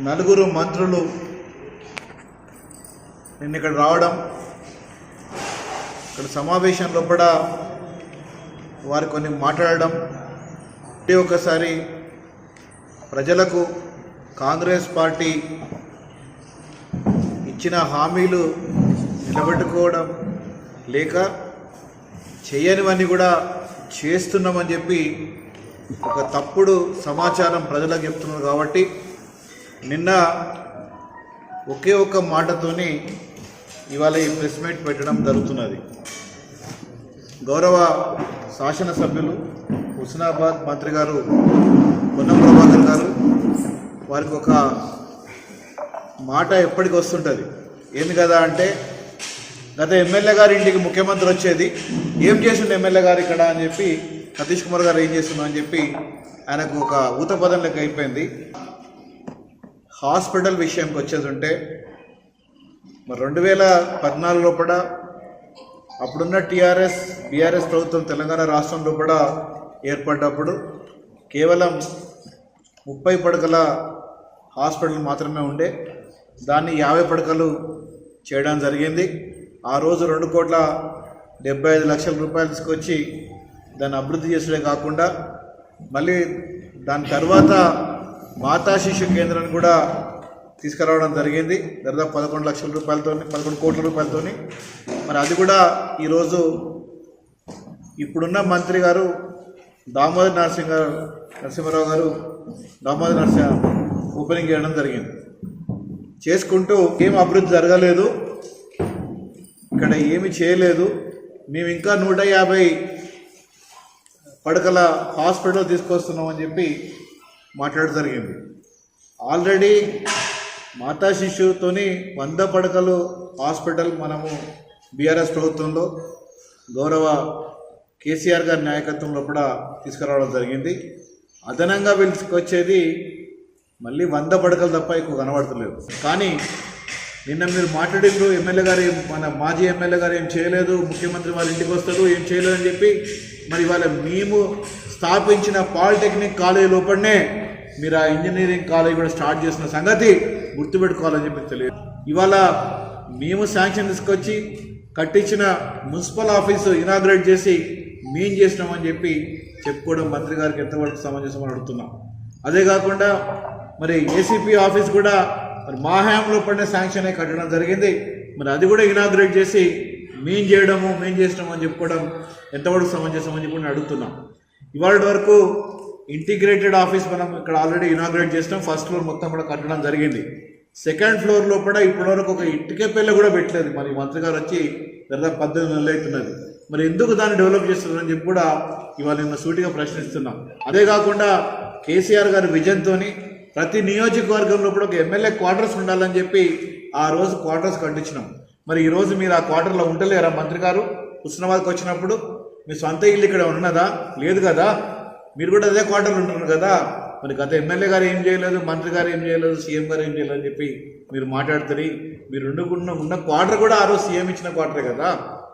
నలుగురు మంత్రులు నిన్న ఇక్కడ రావడం, ఇక్కడ సమావేశంలో కూడా వారు కొన్ని మాట్లాడడం, ఒకసారి ప్రజలకు కాంగ్రెస్ పార్టీ ఇచ్చిన హామీలు నిలబెట్టుకోవడం లేక చేయనివన్నీ కూడా చేస్తున్నామని చెప్పి ఒక తప్పుడు సమాచారం ప్రజలకు చెప్తున్నారు. కాబట్టి నిన్న ఒకే ఒక్క మాటతోని ఇవాళ ఈ ప్రెస్ మీట్ పెట్టడం జరుగుతున్నది. గౌరవ శాసనసభ్యులు హుస్నాబాద్ మంత్రి గారు పొన్నం ప్రభాకర్ గారు వారికి ఒక మాట ఎప్పటికి వస్తుంటుంది. ఏంది కదా అంటే, గత ఎమ్మెల్యే గారి ఇంటికి ముఖ్యమంత్రి వచ్చేది, ఏం చేసిండు ఎమ్మెల్యే గారు ఇక్కడ అని చెప్పి, సతీష్ కుమార్ గారు ఏం చేస్తున్నా అని చెప్పి ఆయనకు ఒక ఊతపదం లెక్క అయిపోయింది. హాస్పిటల్ విషయానికి వచ్చేది ఉంటే, మరి 2014లో కూడా అప్పుడున్న బీఆర్ఎస్ ప్రభుత్వం తెలంగాణ రాష్ట్రంలో కూడా ఏర్పడ్డప్పుడు కేవలం 30 పడకల హాస్పిటల్ మాత్రమే ఉండే, దాన్ని 50 పడకలు చేయడం జరిగింది. ఆ రోజు 2,75,00,000 రూపాయలు తీసుకొచ్చి దాన్ని అభివృద్ధి చేసుడే కాకుండా మళ్ళీ దాని తర్వాత మాతా శిశు కేంద్రాన్ని కూడా తీసుకురావడం జరిగింది. దాదాపు 11 లక్షల రూపాయలతో, 11 కోట్ల రూపాయలతోని. మరి అది కూడా ఈరోజు ఇప్పుడున్న మంత్రి గారు దామోదర్ నరసింహారావు గారు ఓపెనింగ్ చేయడం జరిగింది. చేసుకుంటూ ఏం అభివృద్ధి జరగలేదు, ఇక్కడ ఏమి చేయలేదు, మేము ఇంకా 150 పడకల హాస్పిటల్ తీసుకొస్తున్నామని చెప్పి మాట్లాడడం జరిగింది. ఆల్రెడీ మాతా శిశువుతోని 100 పడకలు హాస్పిటల్ మనము బీఆర్ఎస్ ప్రభుత్వంలో గౌరవ కేసీఆర్ గారి నాయకత్వంలో కూడా తీసుకురావడం జరిగింది. అదనంగా తీసుకొచ్చేది మళ్ళీ 100 పడకలు తప్ప ఎక్కువ కనబడతలేవు. కానీ నిన్న మీరు మాట్లాడిండ్రు, ఎమ్మెల్యే గారు మన మాజీ ఎమ్మెల్యే గారు ఏం చేయలేదు, ముఖ్యమంత్రి వాళ్ళ ఇంటికి వస్తారు ఏం చేయలేదు అని చెప్పి, మరి ఇవాళ మేము స్థాపించిన పాలిటెక్నిక్ కాలేజీ లోపలనే మీరు ఆ ఇంజనీరింగ్ కాలేజ్ కూడా స్టార్ట్ చేసిన సంగతి గుర్తుపెట్టుకోవాలని చెప్పి తెలియదు. ఇవాళ మేము శాంక్షన్ తీసుకొచ్చి కట్టించిన మున్సిపల్ ఆఫీసు ఇనాగ్రేట్ చేసి మేము చేసినామని చెప్పి చెప్పుకోవడం మంత్రి గారికి ఎంతవరకు సమంజసం అని అడుగుతున్నాం. అదే కాకుండా మరి ఏసీపీ ఆఫీస్ కూడా మరి మా హయాంలో పడిన శాంక్షన్ అయి కట్టడం జరిగింది. మరి అది కూడా ఇనాగ్రేట్ చేసి మేము చేసినాము అని చెప్పుకోవడం ఎంతవరకు సమంజసం అని చెప్పి నేను అడుగుతున్నాం. ఇవాళ వరకు ఇంటిగ్రేటెడ్ ఆఫీస్ మనం ఇక్కడ ఆల్రెడీ ఇనాగ్రేట్ చేసినాం. ఫస్ట్ ఫ్లోర్ మొత్తం కూడా కట్టడం జరిగింది. సెకండ్ ఫ్లోర్లో కూడా ఇప్పటివరకు ఒక ఇటుక పిల్ల కూడా పెట్టలేదు. మరి మంత్రి గారు వచ్చి దాదాపు 18 నెలలు అవుతున్నది. మరి ఎందుకు దాన్ని డెవలప్ చేస్తున్నారని చెప్పి కూడా ఇవాళ నిన్న సూటిగా ప్రశ్నిస్తున్నాం. అదే కాకుండా కేసీఆర్ గారి విజన్తో ప్రతి నియోజకవర్గంలో కూడా ఒక ఎమ్మెల్యే క్వార్టర్స్ ఉండాలని చెప్పి ఆ రోజు క్వార్టర్స్ కట్టించినాం. మరి ఈరోజు మీరు ఆ క్వార్టర్లో ఉండలేరా మంత్రి గారు? హుస్నాబాద్కి వచ్చినప్పుడు మీ సొంత ఇల్లు ఇక్కడ ఉన్నదా? లేదు కదా. మీరు కూడా అదే క్వార్టర్లు ఉంటున్నారు కదా. మరి గత ఎమ్మెల్యే గారు ఏం చేయలేదు, మంత్రి గారు ఏం చేయలేదు, సీఎం గారు ఏం చేయలేదు అని చెప్పి మీరు మాట్లాడుతారు. మీరు ఉన్న క్వార్టర్ కూడా ఆ రోజు సీఎం ఇచ్చిన క్వార్టరే కదా.